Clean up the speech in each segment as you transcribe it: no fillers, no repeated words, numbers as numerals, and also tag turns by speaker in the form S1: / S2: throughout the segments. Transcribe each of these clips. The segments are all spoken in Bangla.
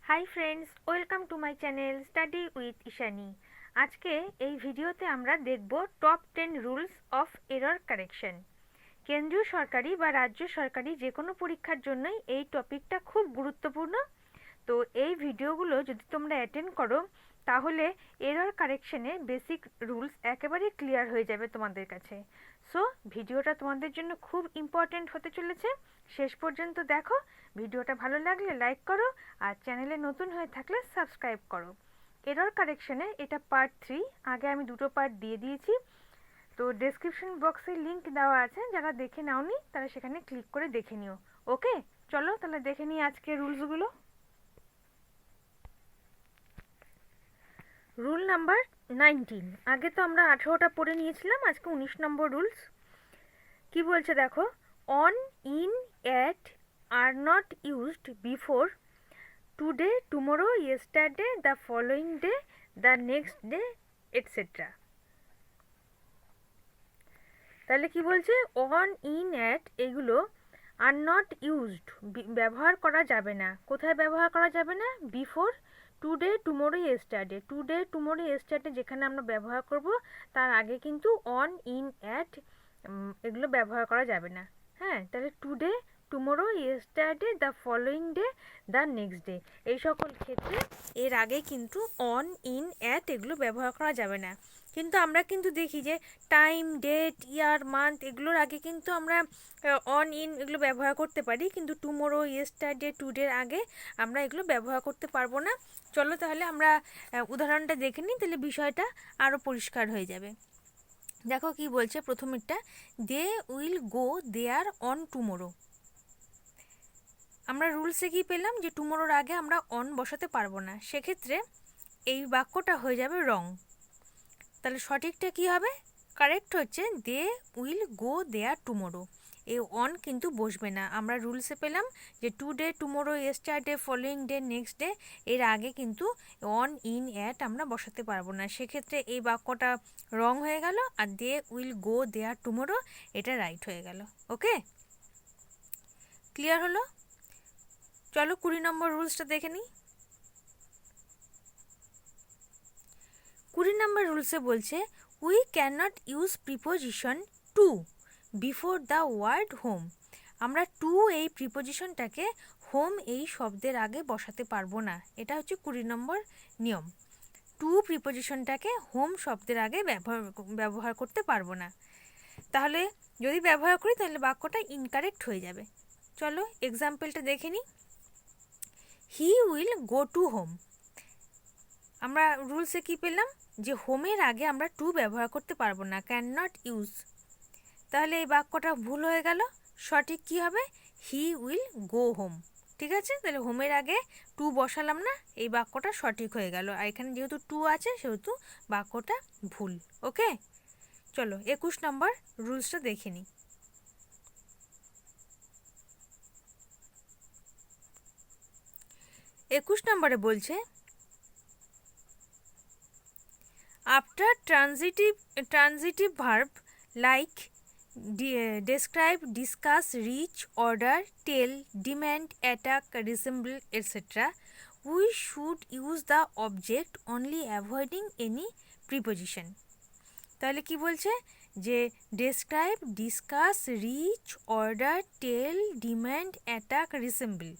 S1: Hi friends, welcome to my channel study with Ishani. আজকে এই ভিডিওতে আমরা দেখব top 10 rules of error correction. কেন্দ্রীয় সরকারি বা রাজ্য সরকারি যে কোনো পরীক্ষার জন্যই এই টপিকটা খুব গুরুত্বপূর্ণ। তো এই ভিডিওগুলো যদি তোমরা অ্যাটেন্ড করো তাহলে এরর কারেকশনে বেসিক রুলস একেবারে ক্লিয়ার হয়ে যাবে তোমাদের কাছে। সো ভিডিওটা তোমাদের জন্য খুব ইম্পর্ট্যান্ট হতে চলেছে, শেষ পর্যন্ত দেখো। ভিডিওটা ভালো লাগলে লাইক করো, আর চ্যানেলে নতুন হয়ে থাকলে সাবস্ক্রাইব করো। এরর কারেকশনে এটা পার্ট 3, আগে আমি দুটো পার্ট দিয়ে দিয়েছি। তো ডেসক্রিপশন বক্সে লিংক দেওয়া আছে, যারা দেখে নাওনি তারা সেখানে ক্লিক করে দেখে নিও। ওকে, চলো তাহলে দেখে নিই আজকে রুলসগুলো। রুল নাম্বার 19, আগে তো আমরা 18টা পড়ে নিয়েছিলাম, আজকে 19 নম্বর রুলস। কি বলছে দেখো, on, in, at are not used before today, tomorrow, yesterday, the following day, the next day, etcetera. তাহলে কি বলছে, অন, ইন, অ্যাট এগুলো আর নট ইউজড ব্যবহার করা যাবে না। কোথায় ব্যবহার করা যাবে না? Before, today, tomorrow, yesterday. Today, tomorrow, yesterday যেখানে আমরা ব্যবহার করব তার আগে কিন্তু অন, ইন, অ্যাট এগুলো ব্যবহার করা যাবে না। হ্যাঁ, তাহলে today, tomorrow, yesterday, the following day, the next day, এই সকল ক্ষেত্রে এর আগে কিন্তু অন, ইন, অ্যাট এগুলো ব্যবহার করা যাবে না। কিন্তু আমরা কিন্তু দেখি যে টাইম, ডেট, ইয়ার, মান্থ এগুলোর আগে কিন্তু আমরা অন, ইন এগুলো ব্যবহার করতে পারি, কিন্তু টুমোরো, ইয়েস্টারডে, টুডের আগে আমরা এগুলো ব্যবহার করতে পারবো না। চলো তাহলে আমরা উদাহরণটা দেখে নিই, তাহলে বিষয়টা আরও পরিষ্কার হয়ে যাবে। দেখো কি বলছে প্রথমেরটা, they will go there on tomorrow. আমরা রুলসে কি পেলাম যে টুমোরোর আগে আমরা অন বসাতে পারবো না, সেক্ষেত্রে এই বাক্যটা হয়ে যাবে রং। তাহলে সঠিকটা কি হবে? কারেক্ট হচ্ছে they will go there tomorrow. এই অন কিন্তু বসবে না। আমরা রুলসে পেলাম যে today, tomorrow, yesterday, following day, next day এর আগে কিন্তু অন, ইন, অ্যাট আমরা বসাতে পারবো না, সেক্ষেত্রে এই বাক্যটা রং হয়ে গেল, আর they will go there tomorrow এটা রাইট হয়ে গেল। ওকে, ক্লিয়ার হলো? চলো 20 নম্বর রুলসটা দেখে নিই। 20 নম্বর রুলসে বলছে we can not use preposition to before the word home. আমরা টু এই প্রিপোজিশনটাকে হোম এই শব্দের আগে বসাতে পারবো না। এটা হচ্ছে 20 নম্বর নিয়ম। টু প্রিপোজিশনটাকে হোম শব্দের আগে ব্যবহার করতে পারবো না। তাহলে যদি ব্যবহার করি তাহলে বাক্যটা ইনকারেক্ট হয়ে যাবে। চলো এক্সাম্পলটা দেখে নিই। He will go to home. আমরা রুলসে কি পেলাম যে হোমের আগে আমরা টু ব্যবহার করতে পারবো না, ক্যান নট ইউজ। তাহলে এই বাক্যটা ভুল হয়ে গেল। সঠিক কি হবে? He will go home. ঠিক আছে, তাহলে হোমের আগে টু বসালাম না, এই বাক্যটা সঠিক হয়ে গেল। আর এখানে যেহেতু টু আছে সেহেতু বাক্যটা ভুল। ওকে, চলো 21 নম্বর রুলসটা দেখে নিই। 21 নম্বরে বলছে after transitive verb like describe, discuss, reach, order, tell, demand, attack, resemble, etc., we should use the object only, avoiding any preposition. তাহলে কি বলছে যে describe, discuss, reach, order, tell, demand, attack, resemble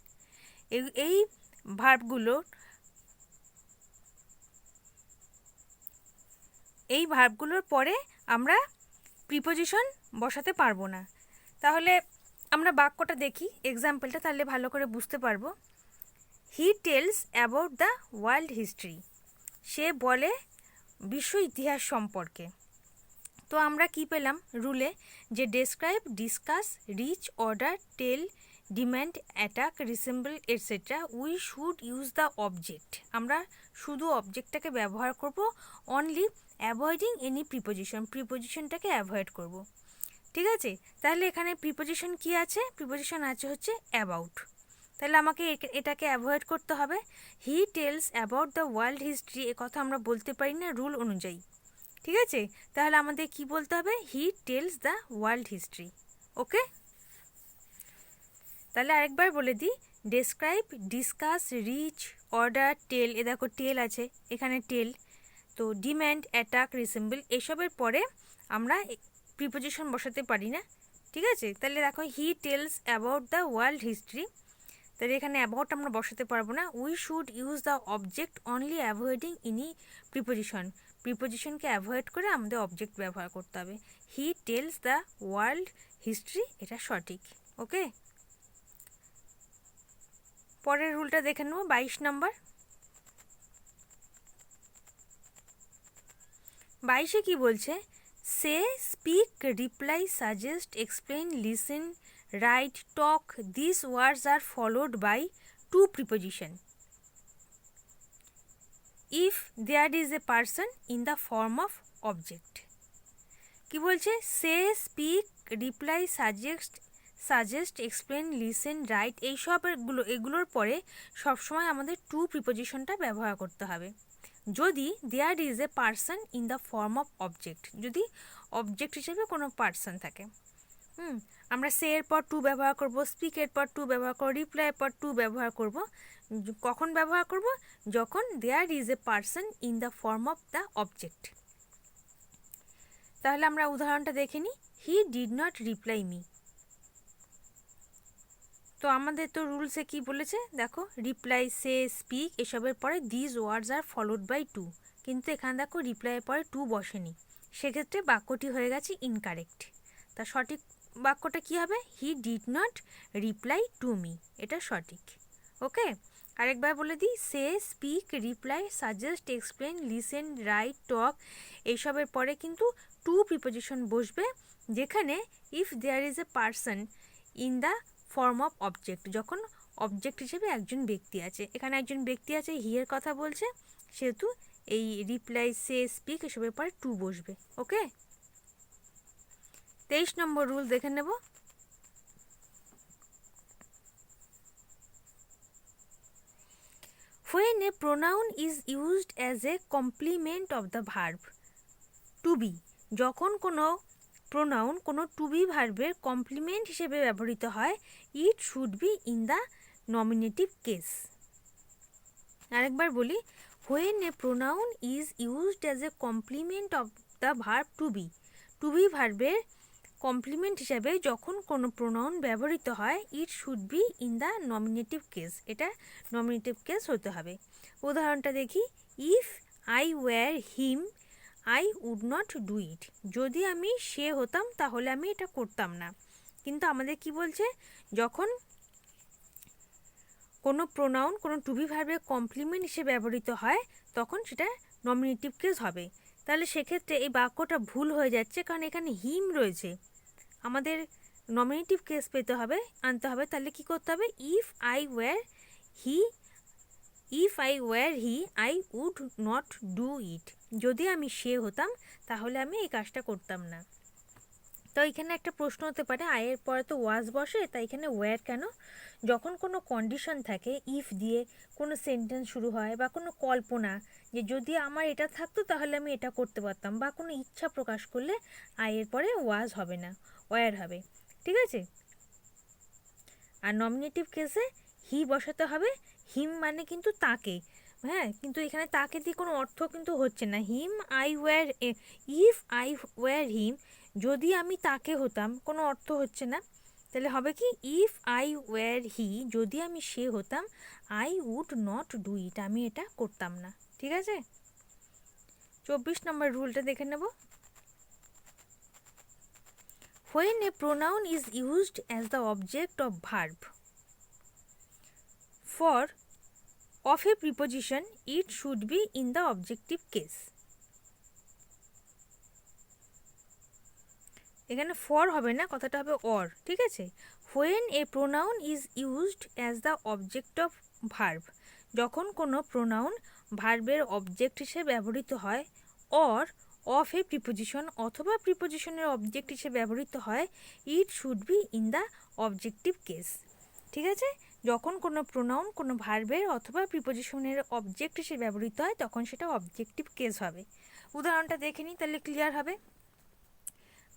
S1: এই ভার্বগুলোর পরে আমরা প্রিপোজিশন বসাতে পারবো না। তাহলে আমরা বাক্যটা দেখি, এক্সাম্পলটা, তাহলে ভালো করে বুঝতে পারবো। He tells about the world history. সে বলে বিশ্ব ইতিহাস সম্পর্কে। তো আমরা কি পেলাম রুলে যে describe, discuss, reach, order, tell, demand, attack, resemble, etcetera, we should use the object. আমরা শুধু অবজেক্টটাকে ব্যবহার করব, অনলি অ্যাভয়েডিং এনি প্রিপোজিশনটাকে অ্যাভয়েড করব। ঠিক আছে, তাহলে এখানে প্রিপোজিশন কি আছে? প্রিপোজিশন আছে হচ্ছে অ্যাবাউট। তাহলে আমাকে এটাকে অ্যাভয়েড করতে হবে। He tells about the world history এ কথা আমরা বলতে পারি না রুল অনুযায়ী। ঠিক আছে, তাহলে আমাদের কি বলতে হবে? He tells the world history. Okay, তাহলে আরেকবার বলে দিই describe, discuss, reach, order, tell, এ দেখো টেল আছে, এখানে টেল। তো ডিম্যান্ড, অ্যাটাক, রিসেম্বল এসবের পরে আমরা প্রিপোজিশন বসাতে পারি না, ঠিক আছে? তাহলে দেখো he tells about the world history, তাহলে এখানে অ্যাবাউট আমরা বসাতে পারবো না। We should use the object only avoiding any preposition, প্রিপোজিশনকে অ্যাভয়েড করে আমাদের অবজেক্ট ব্যবহার করতে হবে। He tells the world history, এটা সঠিক। ওকে, পরের রুলটা দেখে নেব, 22 নম্বর। 22-এ কি বলছে? Say, speak, reply, suggest, explain, listen, write, talk, this words are followed by to preposition if there is a person in the form of object. কি বলছে? Say, speak, reply, suggest, explain, listen, write এগুলোর পরে সবসময় আমাদের টু প্রিপোজিশনটা ব্যবহার করতে হবে যদি there is a person in the form of object, যদি অবজেক্ট হিসেবে কোনো পার্সন থাকে। আমরা সে এর পর টু ব্যবহার করব, স্পিক এর পর টু ব্যবহার করব, রিপ্লাই এর পর টু ব্যবহার করব। কখন ব্যবহার করব? যখন there is a person in the form of the object. তাহলে আমরা উদাহরণটা দেখে নিই। He did not reply me. তো আমাদের তো রুলসে কি বলেছে দেখো, রিপ্লাই, সে, স্পিক এসবের পরে this words are followed by to, কিন্তু এখানে দেখো রিপ্লাইয়ের পরে টু বসেনি, সেক্ষেত্রে বাক্যটি হয়ে গেছে ইনকারেক্ট। তা সঠিক বাক্যটা কি হবে? He did not reply to me, এটা সঠিক। ওকে, আরেকবার বলে দিই, say, speak, reply, suggest, explain, listen, write, talk এইসবের পরে কিন্তু টু প্রিপোজিশন বসবে যেখানে if there is a person in the form of object, যখন অবজেক্ট হিসেবে একজন ব্যক্তি আছে। এখানে একজন ব্যক্তি আছে, হি এর কথা বলছে, সেহেতু এই রিপ্লাই, সে, স্পিক এসবের পরে টু বসবে। ওকে, 23 নম্বর রুল দেখে নেব। When a pronoun is used as a complement of the verb to be, যখন কোনো প্রোনাউন কোনো টু বি ভার্বের কমপ্লিমেন্ট হিসেবে ব্যবহৃত হয়, it should be in the nominative case. আরেকবার বলি, when a pronoun is used as a complement of the verb to be, to be ভার্বের কমপ্লিমেন্ট হিসাবে যখন কোনো প্রোনাউন ব্যবহৃত হয়, it should be in the nominative case, এটা নমিনেটিভ কেস হতে হবে। উদাহরণটা দেখি, if I were him I would not do it, যদি আমি সে হতাম তাহলে আমি এটা করতাম না। কিন্তু আমাদের কি বলছে? যখন কোনো প্রোনাউন কোনো টু বি ভার্বের কমপ্লিমেন্ট হিসেবে ব্যবহৃত হয় তখন সেটা নমিনেটিভ কেস হবে। তাহলে সেক্ষেত্রে এই বাক্যটা ভুল হয়ে যাচ্ছে, কারণ এখানে হিম রয়েছে, আমাদের নমিনেটিভ কেস আনতে হবে। তাহলে কি করতে হবে? If I were he I would not do it, যদি আমি সে হতাম তাহলে আমি এই কাজটা করতাম না। তো এখানে একটা প্রশ্ন হতে পারে, আয়ের পরে তো ওয়াজ বসে, তাই এখানে ওয়্যার কেন? যখন কোনো কন্ডিশন থাকে, ইফ দিয়ে কোনো সেন্টেন্স শুরু হয়, বা কোনো কল্পনা যে যদি আমার এটা থাকতো তাহলে আমি এটা করতে পারতাম, বা কোনো ইচ্ছা প্রকাশ করলে আয়ের পরে ওয়াজ হবে না, ওয়্যার হবে। ঠিক আছে, আর নমিনেটিভ কেসে হি বসাতে হবে। হিম মানে কিন্তু তাকে, হ্যাঁ, কিন্তু এখানে তাকে দিয়ে কোনো অর্থ কিন্তু হচ্ছে না। Him I were, if I were him, যদি আমি তাকে হতাম, কোনো অর্থ হচ্ছে না। তাহলে হবে কি? ইফ আই ওয়্যার হি, যদি আমি সে হতাম, I would not do it, আমি এটা করতাম না। ঠিক আছে, 24 নম্বর রুলটা দেখে নেব। When a pronoun is used as the object of verb for of a preposition, it should be in the objective case. এখানে ফর হবে না, কথাটা হবে অর। ঠিক আছে, when a pronoun is used as the object of verb, যখন কোনো প্রোনাউন ভার্বের অবজেক্ট হিসেবে ব্যবহৃত হয়, অর অফ এ প্রিপোজিশন, অথবা প্রিপোজিশনের অবজেক্ট হিসেবে ব্যবহৃত হয়, it should be in the objective case. ঠিক আছে, যখন কোনো প্রোনাউন কোনো ভার্বের অথবা প্রিপোজিশনের অবজেক্ট হিসেবে ব্যবহৃত হয় তখন সেটা অবজেক্টিভ কেস হবে। উদাহরণটা দেখে নিই, তাহলে ক্লিয়ার হবে।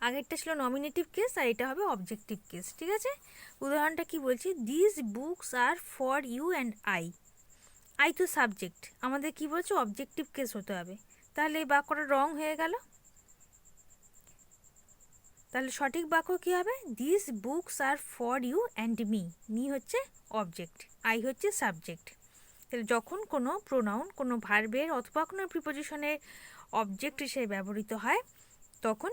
S1: আগেরটা ছিল নমিনেটিভ কেস আর এটা হবে অবজেক্টিভ কেস। ঠিক আছে, উদাহরণটা কি বলছি, this books are for you and I তো সাবজেক্ট, আমাদের কি বলছে অবজেক্টিভ কেস হতে হবে, তাহলে এই বাক্যটা রং হয়ে গেল। তাহলে সঠিক বাক্য কী হবে, this books are for you and me হচ্ছে অবজেক্ট, আই হচ্ছে সাবজেক্ট। তাহলে যখন কোনো প্রোনাউন কোনো ভার্বের অথবা কোনো প্রিপোজিশনের অবজেক্ট হিসেবে ব্যবহৃত হয় তখন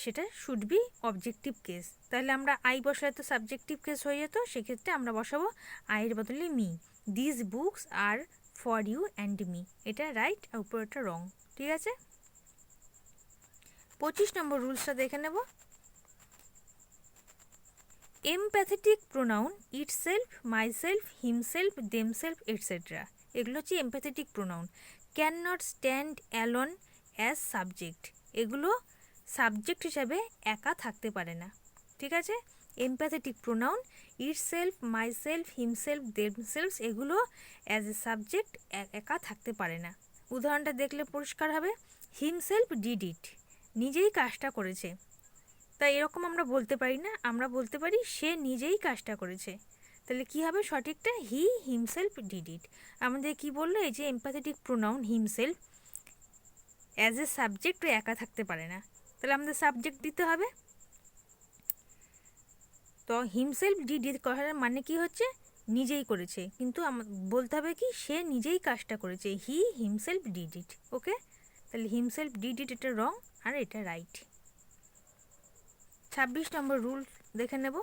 S1: সেটা শুড বি অবজেক্টিভ কেস। তাহলে আমরা আই বসালে তো সাবজেক্টিভ কেস হয়ে যেত, সেক্ষেত্রে আমরা বসাবো আইয়ের বদলে me, this books are for you and me, এটা রাইট আর উপরেটা রং। ঠিক আছে, 25 নম্বর রুলসটা দেখে নেব। Empathetic pronoun itself, myself, himself, themselves et cetera, এগুলো হচ্ছে empathetic pronoun. Can not stand alone as subject, এগুলো সাবজেক্ট হিসাবে একা থাকতে পারে না। ঠিক আছে, empathetic pronoun itself, myself, himself, themselves এগুলো অ্যাজ এ সাবজেক্ট একা থাকতে পারে না। উদাহরণটা দেখলে পরিষ্কার হবে, হিমসেলফ ডিড ইট, নিজেই কাজটা করেছে। তাই এরকম আমরা বলতে পারি না, আমরা বলতে পারি সে নিজেই কাজটা করেছে। তাহলে কি হবে সঠিকটা, হি হিমসেলফ ডিড ইট। আমাদের কি বললো, এই যে empathetic pronoun himself as a subject একা থাকতে পারে না, তাহলে আমাদের সাবজেক্ট দিতে হবে। তো হিমসেলফ ডিড ইট কথার মানে কি হচ্ছে, নিজেই করেছে, কিন্তু বলতে হবে কি সে নিজেই কাজটা করেছে, হি হিমসেলফ ডিড ইট। ওকে, তাহলে হিমসেলফ ডিড ইট এটা রং আর এটা রাইট। 26 নম্বর রুল দেখে নেব।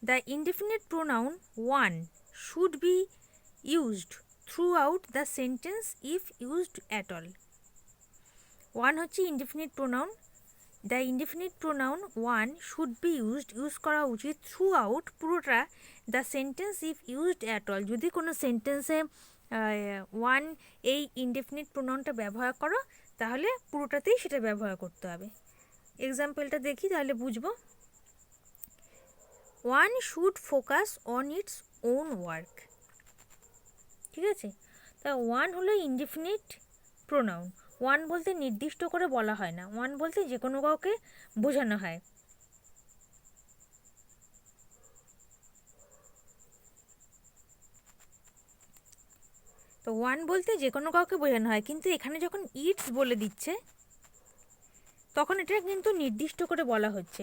S1: The indefinite pronoun one should be used throughout the sentence if used at all. One হচ্ছে indefinite pronoun, the indefinite pronoun one should be use করা উচিত থ্রু আউট পুরোটা the sentence if used at all, যদি কোনো সেন্টেন্সে ওয়ান এই ইনডেফিনিট প্রোনাউনটা ব্যবহার করো তাহলে পুরোটাতেই সেটা ব্যবহার করতে হবে। এক্সাম্পলটা দেখি তাহলে বুঝবো। One should focus on its own work. ঠিক আছে, তা ওয়ান হলো ইনডেফিনিট প্রোনাউন, ওয়ান বলতে নির্দিষ্ট করে বলা হয় না, ওয়ান বলতে যে কোনো কাউকে বোঝানো হয়। তো ওয়ান বলতে যে কোনো কাউকে বোঝানো হয়, কিন্তু এখানে যখন ইটস বলে দিচ্ছে তখন এটা কিন্তু নির্দিষ্ট করে বলা হচ্ছে,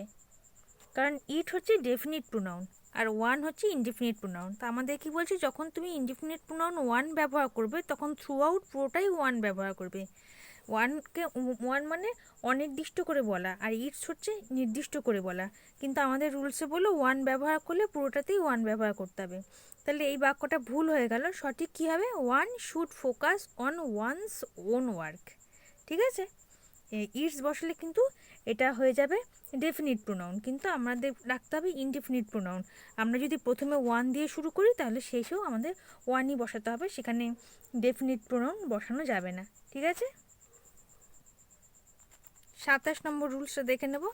S1: কারণ ইট হচ্ছে ডেফিনিট প্রোনাউন আর ওয়ান হচ্ছে ইনডেফিনিট প্রোনাউন। তো আমাদের কি বলছে, যখন তুমি ইনডেফিনিট প্রোনাউন ওয়ান ব্যবহার করবে তখন থ্রু আউট পুরোটাই ওয়ান ব্যবহার করবে। ওয়ান মানে অনির্দিষ্ট করে বলা আর ইটস হচ্ছে নির্দিষ্ট করে বলা, কিন্তু আমাদের রুলসে বলো ওয়ান ব্যবহার করলে পুরোটাতেই ওয়ান ব্যবহার করতে হবে। তাহলে এই বাক্যটা ভুল হয়ে গেল, সঠিক কী হবে, one should focus on one's own work. ঠিক আছে, ইটস বসালে কিন্তু এটা হয়ে যাবে ডেফিনিট প্রোনাউন, কিন্তু আমাদের রাখতে হবে ইনডেফিনিট প্রোনাউন। আমরা যদি প্রথমে ওয়ান দিয়ে শুরু করি তাহলে শেষেও আমাদের ওয়ানই বসাতে হবে, সেখানে ডেফিনিট প্রোনাউন বসানো যাবে না। ঠিক আছে, 27 নম্বর রুলসটা দেখে নেব।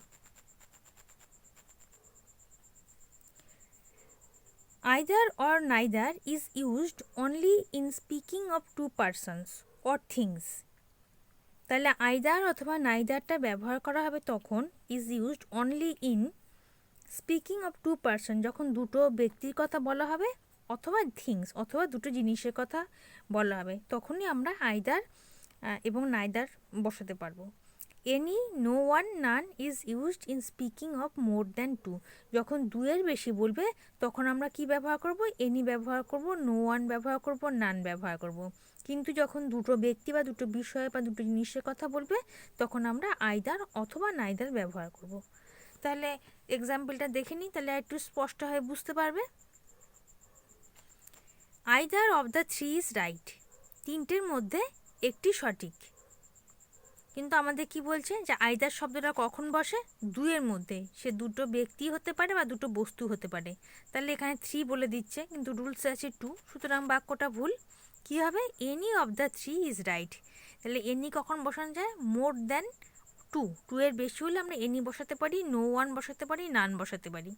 S1: Either or neither is used only in speaking of to persons or things. তাহলে আইদার অথবা নাইদারটা ব্যবহার করা হবে তখন, is used only in speaking of two person, যখন দুটো ব্যক্তির কথা বলা হবে অথবা থিংস অথবা দুটো জিনিসের কথা বলা হবে, তখনই আমরা আইদার এবং নাইদার বসাতে পারবো। Any, no one, none is used in speaking of more than two, যখন দুয়ের বেশি বলবে তখন আমরা কি ব্যবহার করব, এনি ব্যবহার করব, নো ওয়ান ব্যবহার করব, নান ব্যবহার করব। কিন্তু যখন দুটো ব্যক্তি বা দুটো বিষয় বা দুটো জিনিসের কথা বলবে তখন আমরা আইদার অথবা নাইদার ব্যবহার করব। তাহলে এক্সাম্পলটা দেখে নিই, তাহলে একটু স্পষ্ট হয়ে বুঝতে পারবে। Either of the three is right, তিনটের মধ্যে একটি সঠিক, কিন্তু আমাদের কি বলছে যে আইদার শব্দটা কখন বসে, দুইয়ের মধ্যে, সে দুটো ব্যক্তি হতে পারে বা দুটো বস্তু হতে পারে। তাহলে এখানে থ্রি বলে দিচ্ছে কিন্তু রুলস আছে টু, সুতরাং বাক্যটা ভুল। কি হবে, any of the three is right. তাহলে এনি কখন বসানো যায়, মোর দ্যান টু এর বেশি হলে আমরা এনি বসাতে পারি, নো ওয়ান বসাতে পারি, নান বসাতে পারি।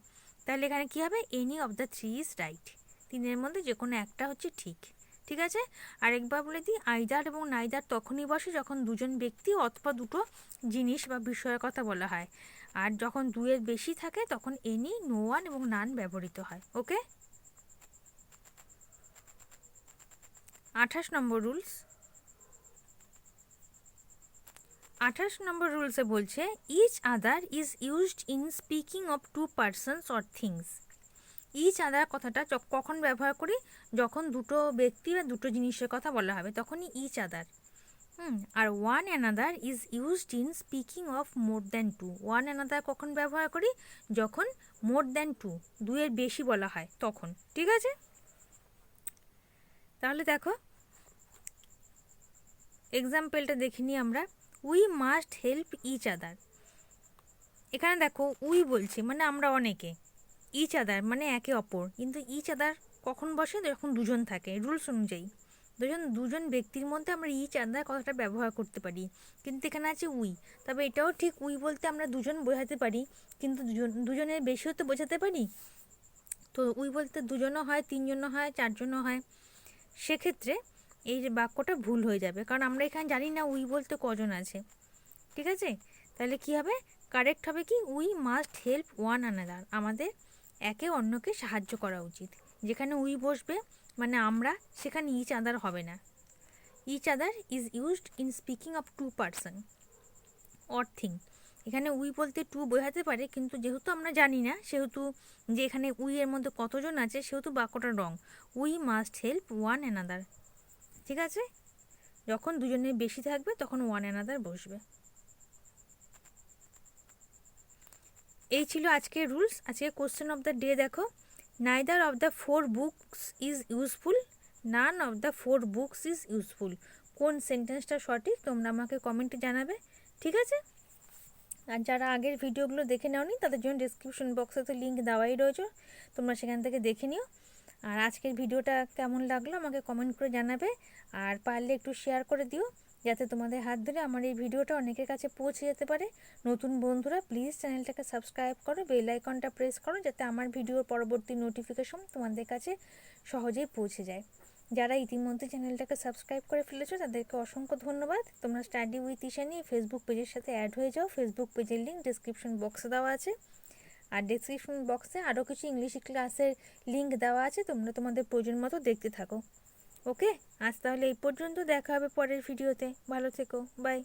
S1: তাহলে এখানে কি হবে, any of the three is right, তিনের মধ্যে যে কোনো একটা হচ্ছে ঠিক। ঠিক আছে, আরেকবার বলে দিই, আইদার এবং নাইদার তখনই বসে যখন দুজন ব্যক্তি অথবা দুটো জিনিস বা বিষয়ের কথা বলা হয়, আর যখন দুয়ের বেশি থাকে তখন এনি, নো ওয়ান এবং নান ব্যবহৃত হয়। ওকে। 28 নম্বর রুলস। 28 নম্বর রুলসে বলছে each other is used in speaking of two persons or things. Each other কথাটা কখন ব্যবহার করি? যখন দুটো ব্যক্তি বা দুটো জিনিসের কথা বলা হবে তখনই ইচ আদার। আর one another is used in speaking of more than two. One another কখন ব্যবহার করি? যখন মোর দ্যান টু, দুয়ের বেশি বলা হয় তখন। ঠিক আছে, তাহলে দেখো এক্সাম্পলটা দেখে নিই আমরা। We must help each other. এখানে দেখো উই বলছি মানে আমরা অনেকে, ইচ আদার মানে একে অপর, কিন্তু ইচ আদার কখন বসে? যখন দুজন থাকে। রুলস অনুযায়ী দুজন ব্যক্তির মধ্যে আমরা ইচ আদার কথাটা ব্যবহার করতে পারি, কিন্তু এখানে আছে উই। তবে এটাও ঠিক, উই বলতে আমরা দুজন বোঝাতে পারি, কিন্তু দুজনের বেশিও তো বোঝাতে পারি। তো উই বলতে দুজনও হয়, তিনজনও হয়, চারজনও হয়। সেক্ষেত্রে এই যে বাক্যটা ভুল হয়ে যাবে, কারণ আমরা এখানে জানি না উই বলতে কজন আছে। ঠিক আছে, তাহলে কি হবে? কারেক্ট হবে কি? We must help one another. আমাদের একে অন্যকে সাহায্য করা উচিত। যেখানে উই বসবে মানে আমরা, সেখানে ইচ আদার হবে না। Each other is used in speaking of two person or thing. এখানে উই বলতে টু বোঝাতে পারে, কিন্তু যেহেতু আমরা জানি না, সেহেতু যে এখানে উই এর মধ্যে কতজন আছে, সেহেতু বাক্যটা wrong. We must help one another. ঠিক আছে, যখন দুজনের বেশি থাকবে তখন ওয়ান অ্যানাদার বসবে। এই ছিল আজকের রুলস। আজকে কোশ্চেন অফ দ্য ডে দেখো, neither of the four books is useful, none of the four books is useful. কোন সেন্টেন্সটা সঠিক তোমরা আমাকে কমেন্টে জানাবে। ঠিক আছে, আর যারা আগের ভিডিওগুলো দেখে নাওনি তাদের জন্য ডিসক্রিপশন বক্সে তো লিঙ্ক দেওয়াই রয়েছে, তোমরা সেখান থেকে দেখে নিও। আর আজকের ভিডিওটা কেমন লাগলো আমাকে কমেন্ট করে জানাবে, আর পারলে একটু শেয়ার করে দিও, যাতে তোমাদের হাত ধরে আমার এই ভিডিওটা অনেকের কাছে পৌঁছে যেতে পারে। নতুন বন্ধুরা প্লিজ চ্যানেলটাকে সাবস্ক্রাইব করো, বেল আইকনটা প্রেস করো, যাতে আমার ভিডিওর পরবর্তী নোটিফিকেশন তোমাদের কাছে সহজেই পৌঁছে যায়। যারা ইতিমধ্যে চ্যানেলটাকে সাবস্ক্রাইব করে ফেলেছো তাদেরকে অসংখ্য ধন্যবাদ। তোমরা স্টাডি উইথ ইশানি ফেসবুক পেজের সাথে অ্যাড হয়ে যাও। ফেসবুক পেজের লিঙ্ক ডিসক্রিপশন বক্সে দেওয়া আছে, আর ডিসক্রিপশন বক্সে আরও কিছু ইংলিশ ক্লাসের লিঙ্ক দেওয়া আছে, তোমরা তোমাদের প্রয়োজন মতো দেখতে থাকো। ওকে, আজ তাহলে এই পর্যন্ত, দেখা হবে পরের ভিডিওতে। ভালো থেকো, বাই।